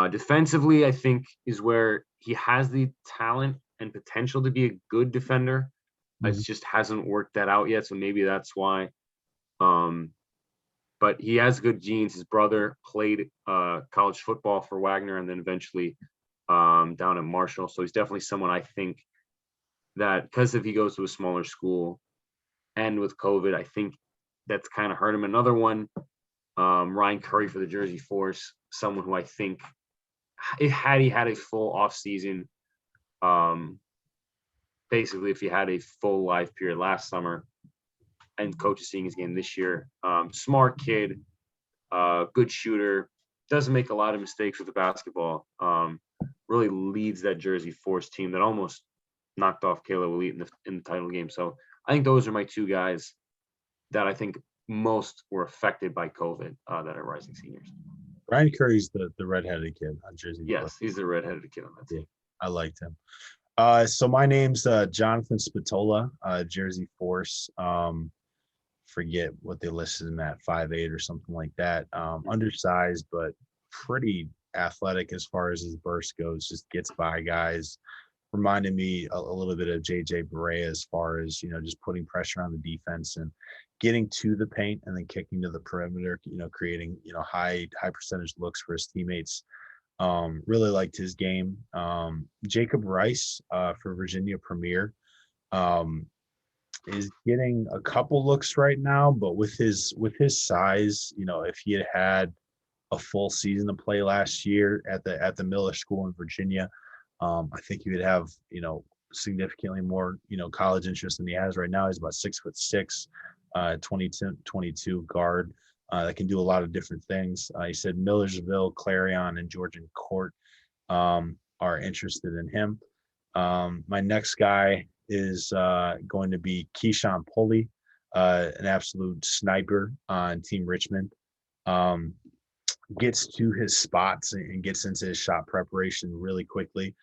Defensively, I think, is where he has the talent and potential to be a good defender. It just hasn't worked that out yet, so maybe that's why. But he has good genes. His brother played college football for Wagner and then eventually down in Marshall. So he's definitely someone I think that, because if he goes to a smaller school and with COVID, I think that's kind of hurt him. Another one, Ryan Curry for the Jersey Force, someone who I think had he had a full off season, basically if he had a full live period last summer and coach is seeing his game this year, smart kid, good shooter, doesn't make a lot of mistakes with the basketball, really leads that Jersey Force team that almost knocked off Caleb Elite in the title game. So I think those are my two guys that I think most were affected by COVID, that are rising seniors. Ryan Curry's the redheaded kid on Jersey. Yes, he's the redheaded kid on that team. I liked him. So my name's Jonathan Spatola, Jersey Force. Forget what they listed him at, 5'8" or something like that. Undersized, but pretty athletic as far as his burst goes. Just gets by guys. Reminded me a little bit of JJ Barea as far as, just putting pressure on the defense and getting to the paint and then kicking to the perimeter, creating, high percentage looks for his teammates. Really liked his game. Jacob Rice for Virginia Premier is getting a couple looks right now, but with his size, if he had a full season to play last year at the Miller School in Virginia, I think he would have, significantly more, college interest than he has right now. He's about 6'6", 22 guard that can do a lot of different things. He said Millersville, Clarion, and Georgian Court are interested in him. My next guy is going to be Keyshawn Pulley, an absolute sniper on Team Richmond. Gets to his spots and gets into his shot preparation really quickly.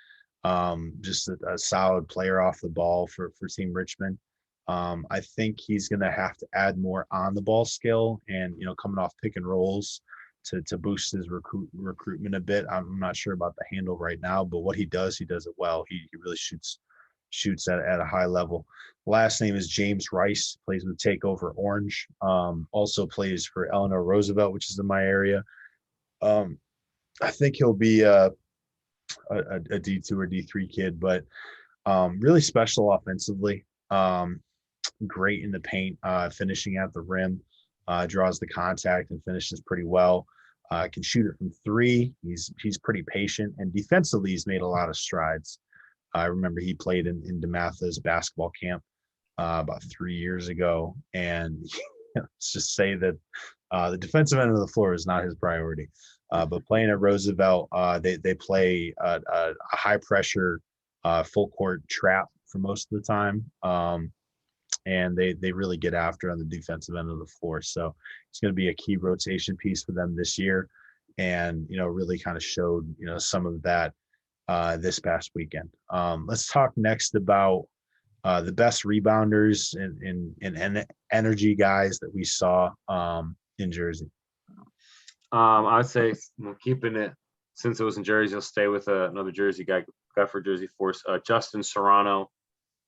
Just a solid player off the ball for Team Richmond. I think he's going to have to add more on the ball skill and, coming off pick and rolls to boost his recruitment a bit. I'm not sure about the handle right now, but what he does it well. He really shoots at a high level. Last name is James Rice, plays with Takeover Orange. Also plays for Eleanor Roosevelt, which is in my area. I think he'll be a D2 or D3 kid, but really special offensively. Great in the paint, finishing at the rim, draws the contact and finishes pretty well. Can shoot it from three. He's pretty patient, and defensively he's made a lot of strides. I remember he played in DeMatha's basketball camp about 3 years ago, and let's just say that the defensive end of the floor is not his priority. But playing at Roosevelt, they play a high pressure, full court trap for most of the time, and they really get after on the defensive end of the floor. So it's going to be a key rotation piece for them this year, and really kind of showed some of that this past weekend. Let's talk next about the best rebounders and energy guys that we saw in Jersey. I would say, keeping it, since it was in Jersey, I'll stay with another Jersey guy for Jersey Force. Justin Serrano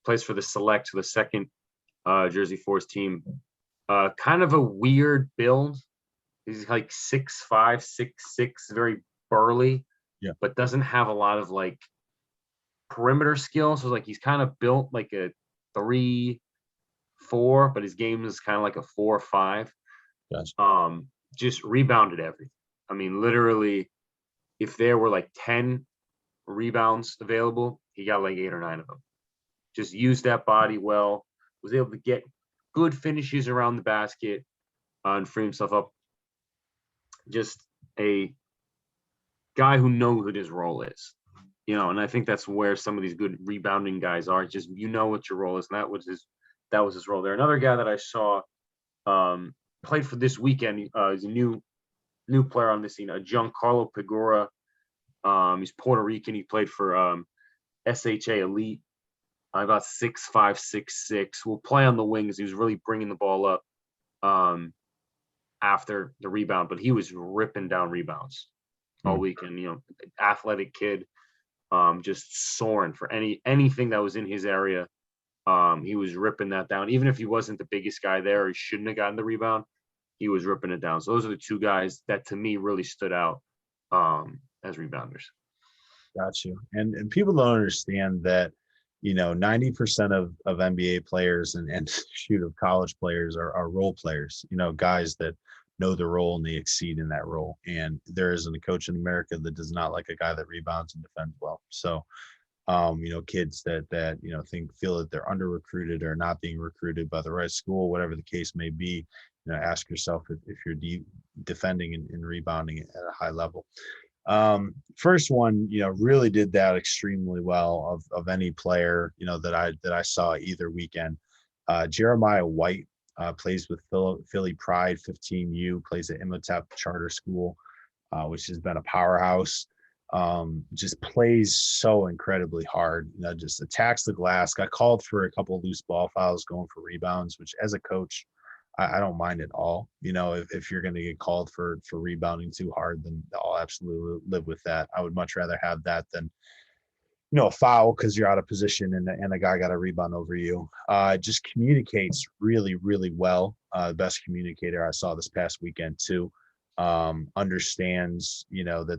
plays for the Select, the second Jersey Force team. Kind of a weird build. He's like 6'5", 6'6", very burly, but doesn't have a lot of like perimeter skills. So like he's kind of built like a 3-4, but his game is kind of like a 4 or 5. Gotcha. Just rebounded everything. I mean, literally, if there were like 10 rebounds available, he got like 8 or 9 of them. Just used that body well, was able to get good finishes around the basket and free himself up. Just a guy who knows what his role is, and I think that's where some of these good rebounding guys are. Just, what your role is, and that was his role there. Another guy that I saw played for this weekend. He's a new player on the scene, Giancarlo Pegora. He's Puerto Rican. He played for SHA Elite. About 6'5", 6'6". Will play on the wings. He was really bringing the ball up after the rebound, but he was ripping down rebounds all weekend. Athletic kid, just soaring for anything that was in his area. He was ripping that down. Even if he wasn't the biggest guy there, he shouldn't have gotten the rebound. He was ripping it down. So those are the two guys that to me really stood out as rebounders. Got you. And people don't understand that, 90% of NBA players and shoot of college players are role players, guys that know the role and they exceed in that role. And there isn't a coach in America that does not like a guy that rebounds and defends well. So, kids that feel that they're under recruited or not being recruited by the right school, whatever the case may be, ask yourself if you're defending and rebounding at a high level. First one, really did that extremely well of any player, that I saw either weekend. Jeremiah White plays with Philly Pride 15U, plays at Imhotep Charter School, which has been a powerhouse. Just plays so incredibly hard, just attacks the glass. Got called for a couple of loose ball fouls going for rebounds, which as a coach, I don't mind at all. If you're going to get called for rebounding too hard, then I'll absolutely live with that. I would much rather have that than a foul because you're out of position and a guy got a rebound over you. Just communicates really, really well. The best communicator I saw this past weekend too. Understands,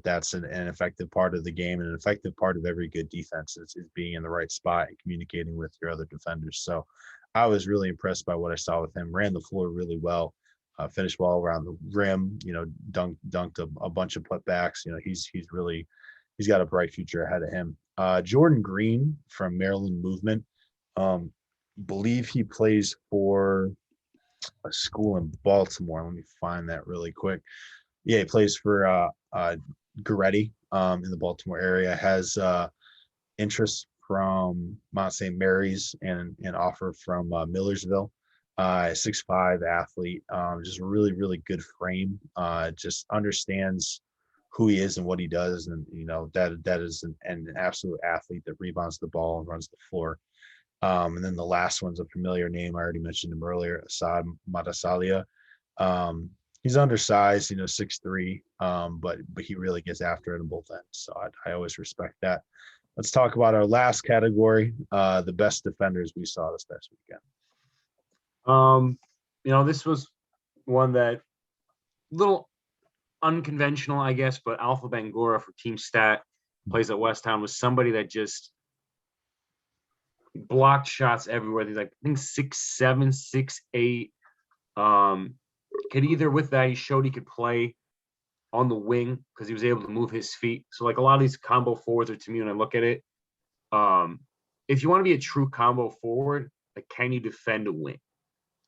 that's an effective part of the game, and an effective part of every good defense is being in the right spot and communicating with your other defenders. So I was really impressed by what I saw with him. Ran the floor really well, finished well around the rim, dunked a bunch of putbacks. He's got a bright future ahead of him. Jordan Green from Maryland Movement, believe he plays for a school in Baltimore. Let me find that really quick. Yeah, he plays for Goretti in the Baltimore area. Has interest from Mount St. Mary's and an offer from Millersville. 6'5" athlete, just really, really good frame. Just understands who he is and what he does, and that is an absolute athlete that rebounds the ball and runs the floor. And then the last one's a familiar name. I already mentioned him earlier, Assad Matasalia. He's undersized, 6'3", but he really gets after it on both ends. So I always respect that. Let's talk about our last category, the best defenders we saw this past weekend. This was one that little unconventional, I guess, but Alpha Bangura for Team Stat plays at West Town was somebody that just blocked shots everywhere. He's like, I think 6'7", 6'8". Could either with that, he showed he could play on the wing because he was able to move his feet. So like a lot of these combo forwards are, to me, when I look at it, if you want to be a true combo forward, like, can you defend a wing?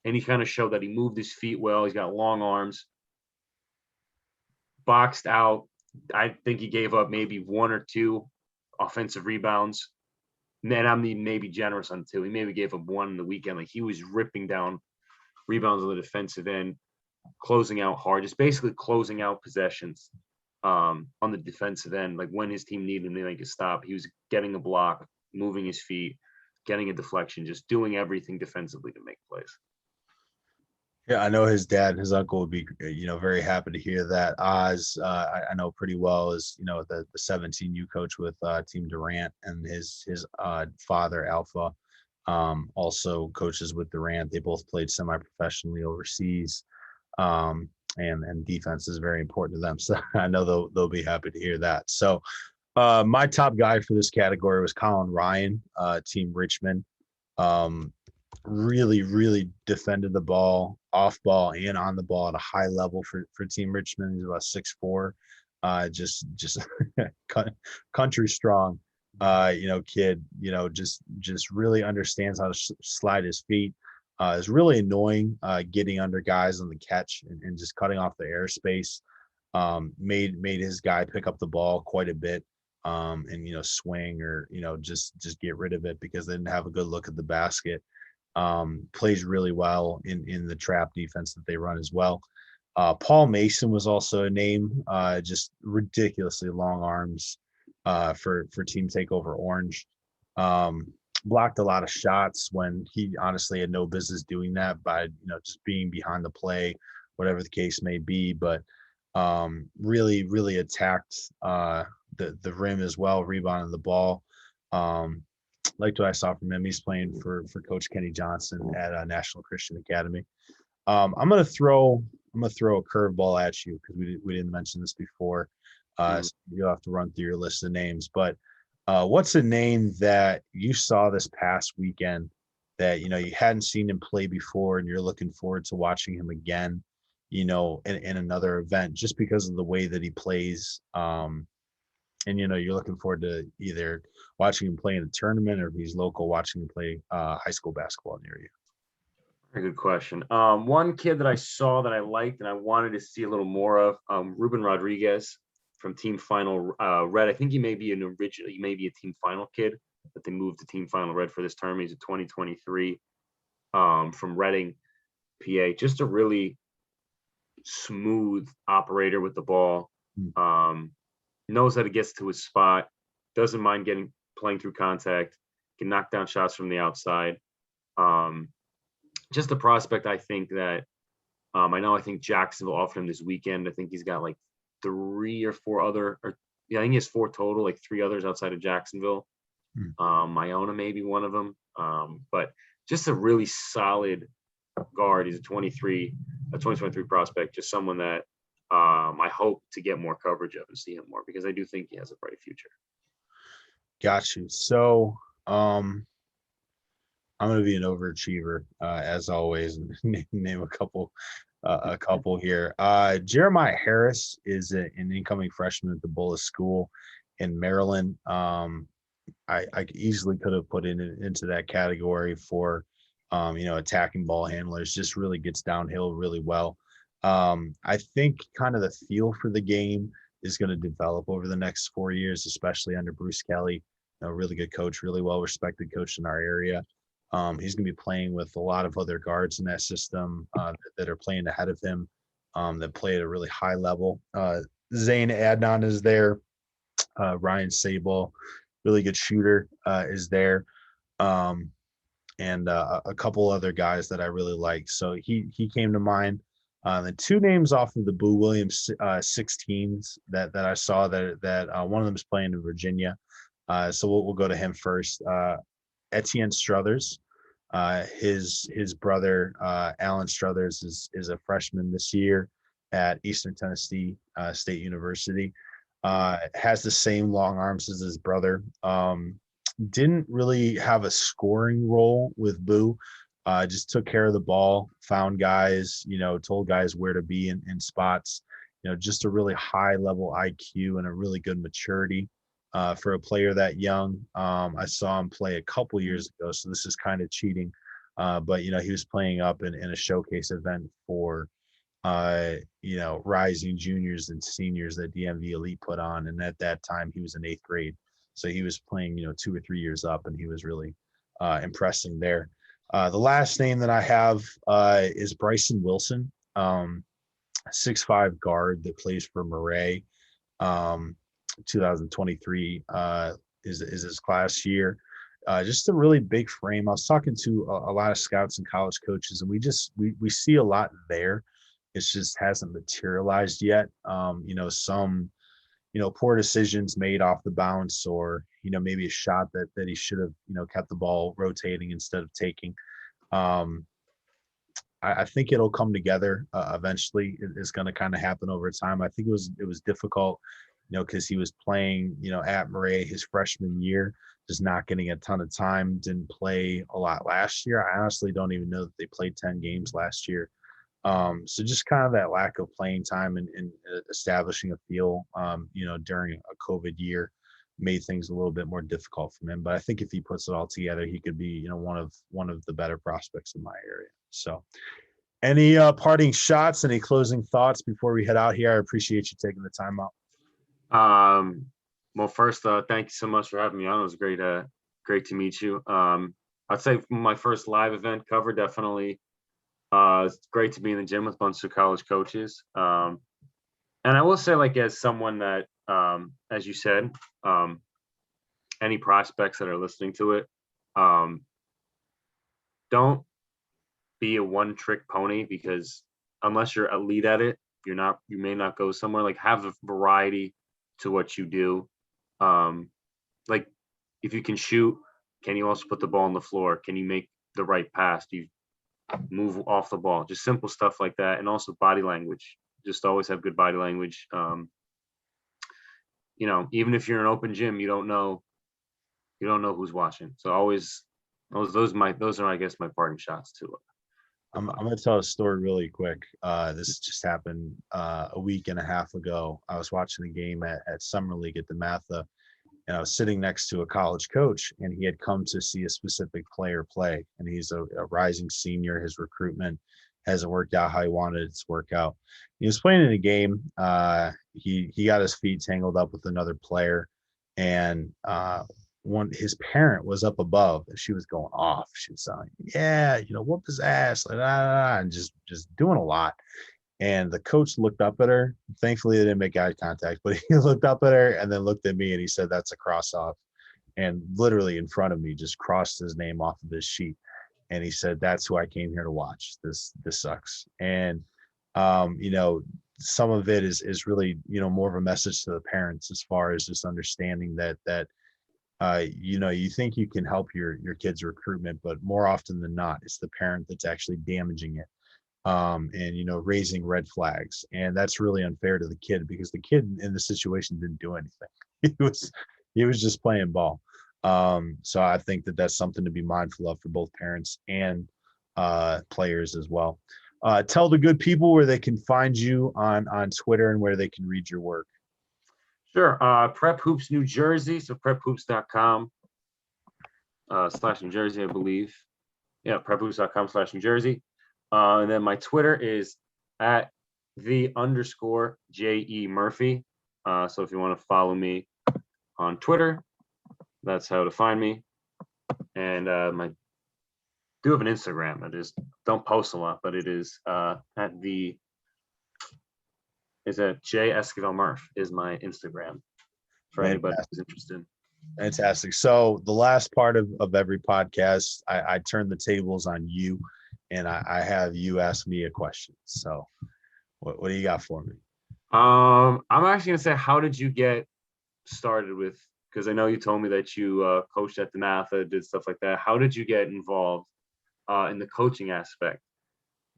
And he kind of showed that he moved his feet well. He's got long arms, boxed out. I think he gave up maybe one or two offensive rebounds. And I'm maybe generous on two. He maybe gave up one in the weekend. Like, he was ripping down rebounds on the defensive end, closing out hard, just basically closing out possessions on the defensive end. Like, when his team needed him to make a stop, he was getting a block, moving his feet, getting a deflection, just doing everything defensively to make plays. Yeah, I know his dad and his uncle would be, very happy to hear that. Oz, I know pretty well, is, the 17U coach with Team Durant, and his father, Alpha, also coaches with Durant. They both played semi-professionally overseas, and defense is very important to them. So I know they'll be happy to hear that. So my top guy for this category was Colin Ryan, Team Richmond. Really, really defended the ball, off ball and on the ball at a high level for Team Richmond. He's about 6'4", just country strong, kid, just really understands how to slide his feet. Is really annoying, getting under guys on the catch and just cutting off the airspace. Made his guy pick up the ball quite a bit, and swing or just get rid of it because they didn't have a good look at the basket. Plays really well in the trap defense that they run as well. Paul Mason was also a name, just ridiculously long arms for Team Takeover Orange. Blocked a lot of shots when he honestly had no business doing that by just being behind the play, whatever the case may be. But really, really attacked the rim as well, rebounded the ball. Liked what I saw from him. He's playing for Coach Kenny Johnson at National Christian Academy. I'm gonna throw a curveball at you because we didn't mention this before. Mm. So you'll have to run through your list of names. But what's a name that you saw this past weekend that you hadn't seen him play before, and you're looking forward to watching him again, in another event, just because of the way that he plays. And you're looking forward to either watching him play in a tournament, or if he's local, watching him play high school basketball near you. Very good question. One kid that I saw that I liked and I wanted to see a little more of, Ruben Rodriguez from Team Final Red. I think he may be he may be a Team Final kid, but they moved to Team Final Red for this term. He's a 2023 from Reading, PA. Just a really smooth operator with the ball. Hmm. Knows how to get to his spot. Doesn't mind playing through contact. Can knock down shots from the outside. Just a prospect, I think that I think Jacksonville offered him this weekend. I think he's got like 3 or 4 other, or yeah, I think he has 4 total, like 3 others outside of Jacksonville. Hmm. Iona may be one of them. But just a really solid guard. He's a 2023 prospect, just someone that I hope to get more coverage of and see him more, because I do think he has a bright future. Got you. So I'm going to be an overachiever as always, and name a couple here. Jeremiah Harris is an incoming freshman at the Bullis School in Maryland. I easily could have put into that category for attacking ball handlers. Just really gets downhill really well. I think kind of the feel for the game is going to develop over the next 4 years, especially under Bruce Kelly, a really good coach, really well respected coach in our area. He's going to be playing with a lot of other guards in that system that are playing ahead of him, that play at a really high level. Zane Adnan is there. Ryan Sable, really good shooter, is there. And a couple other guys that I really like. So he came to mind. And 2 names off of the Boo Williams 16s that I saw that one of them is playing in Virginia. So we'll go to him first. Etienne Struthers. His brother Alan Struthers is a freshman this year at Eastern Tennessee State University. Has the same long arms as his brother. Didn't really have a scoring role with Boo. Just took care of the ball, found guys, told guys where to be in spots. Just a really high level IQ and a really good maturity for a player that young. I saw him play a couple years ago, so this is kind of cheating. But he was playing up in a showcase event for rising juniors and seniors that DMV Elite put on. And at that time, he was in 8th grade. So he was playing, 2 or 3 years up, and he was really impressing there. The last name that I have is Bryson Wilson, 6'5" guard that plays for Murray. 2023 is his class year. Just a really big frame. I was talking to a lot of scouts and college coaches, and we see a lot there. It just hasn't materialized yet. Some poor decisions made off the bounce, or maybe a shot that he should have kept the ball rotating instead of taking. I think it'll come together eventually. It's going to kind of happen over time. I think it was difficult, because he was playing at Murray his freshman year, just not getting a ton of time. Didn't play a lot last year. I honestly don't even know that they played 10 games last year. So just kind of that lack of playing time and establishing a feel, during a COVID year made things a little bit more difficult for him. But I think if he puts it all together, he could be, one of the better prospects in my area. So any parting shots, any closing thoughts before we head out here? I appreciate you taking the time out. Well, first, thank you so much for having me on. It was great to meet you. I'd say my first live event cover, definitely. It's great to be in the gym with a bunch of college coaches. And I will say, like, as someone that, as you said, any prospects that are listening to it, don't be a one-trick pony, because unless you're elite at it, you may not go somewhere. Like, have a variety to what you do. Like, if you can shoot, can you also put the ball on the floor? Can you make the right pass? Do you move off the ball? Just simple stuff like that. And also body language. Just always have good body language. even if you're in an open gym, you don't know who's watching. So always those are, I guess, my parting shots to the I'm pod. gonna tell a story really quick. This just happened a week and a half ago. I was watching the game at Summer League at the Matha, and I was sitting next to a college coach, and he had come to see a specific player play. And he's a rising senior. His recruitment hasn't worked out how he wanted it to work out. He was playing in a game. He got his feet tangled up with another player, and his parent was up above, and she was going off. She was saying, "Yeah, whoop his ass," like, and just doing a lot. And the coach looked up at her. Thankfully, they didn't make eye contact, but he looked up at her and then looked at me and he said, "That's a cross off." And literally in front of me, just crossed his name off of his sheet. And he said, "That's who I came here to watch. This sucks." And you know, some of it is really, more of a message to the parents as far as just understanding that you think you can help your kid's recruitment, but more often than not, it's the parent that's actually damaging it, and raising red flags, and that's really unfair to the kid because the kid in the situation didn't do anything. He was just playing ball. So I think that that's something to be mindful of for both parents and players as well. Tell the good people where they can find you on Twitter and where they can read your work. Sure. Prep Hoops New Jersey. So prephoops.com /New Jersey, I believe. Yeah, prephoops.com /New Jersey. And then my Twitter is at _JE Murphy. So if you want to follow me on Twitter, that's how to find me. And I do have an Instagram. I just don't post a lot, but it is at J Esquivel-Murphy is my Instagram for anybody who's interested. Fantastic. So the last part of every podcast, I turn the tables on you, and I have you ask me a question. So what do you got for me? I'm actually gonna say, how did you get started with? Because I know you told me that you coached at the Matha, did stuff like that. How did you get involved in the coaching aspect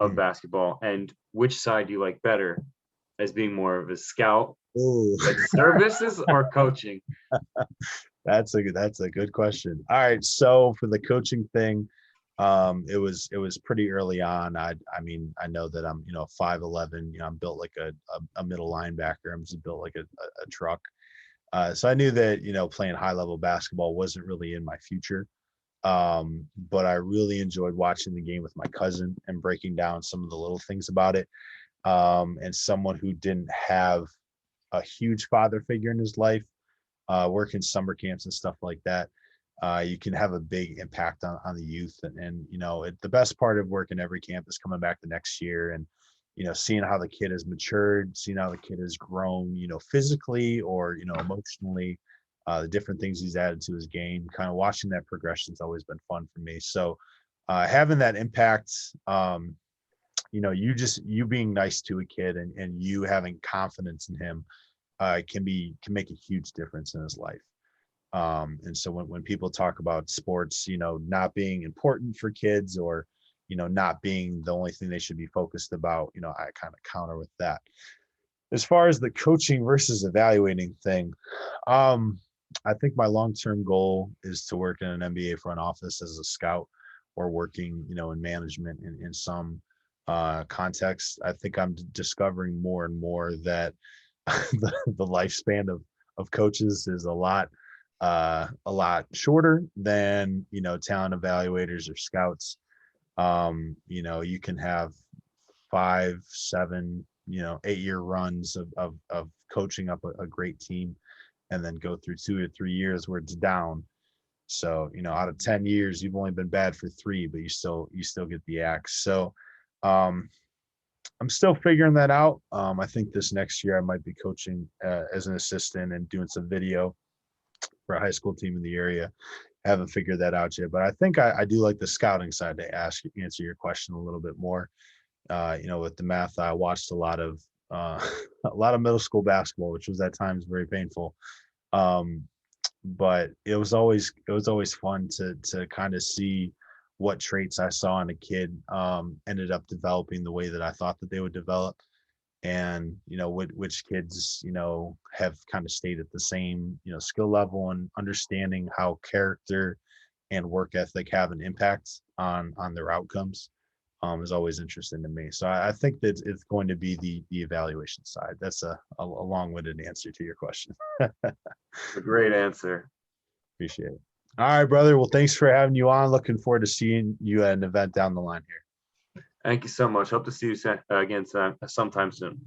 of basketball, and which side do you like better, as being more of a scout, like services, or coaching? That's a good question. All right, so for the coaching thing, it was pretty early on. I mean, I know that I'm 5'11", I'm built like a middle linebacker. I'm just built like a truck. So I knew that playing high level basketball wasn't really in my future. But I really enjoyed watching the game with my cousin and breaking down some of the little things about it. And someone who didn't have a huge father figure in his life, working summer camps and stuff like that, you can have a big impact on the youth. And the best part of working every camp is coming back the next year and seeing how the kid has matured, seeing how the kid has grown, physically or emotionally, the different things he's added to his game. Kind of watching that progression has always been fun for me. So having that impact, you being nice to a kid and you having confidence in him can make a huge difference in his life. And so when people talk about sports, not being important for kids, or not being the only thing they should be focused about, I kind of counter with that. As far as the coaching versus evaluating thing, I think my long-term goal is to work in an NBA front office as a scout, or working in management in some context. I think I'm discovering more and more that the lifespan of coaches is a lot shorter than talent evaluators or scouts. You can have 5, 7, 8-year runs of coaching up a great team, and then go through 2 or 3 years where it's down. So out of 10 years, you've only been bad for 3, but you still get the axe. So I'm still figuring that out. I think this next year I might be coaching as an assistant and doing some video for a high school team in the area. I haven't figured that out yet, but I think I do like the scouting side to answer your question a little bit more. With the Math, I watched a lot of a lot of middle school basketball, which was at times very painful. But it was always fun to kind of see what traits I saw in a kid ended up developing the way that I thought that they would develop. and which kids have kind of stayed at the same skill level, and understanding how character and work ethic have an impact on their outcomes is always interesting to me. So I think that it's going to be the evaluation side. That's a long-winded answer to your question. A great answer. Appreciate it. All right, brother. Well, thanks for having you on. Looking forward to seeing you at an event down the line here. Thank you so much. Hope to see you again sometime soon.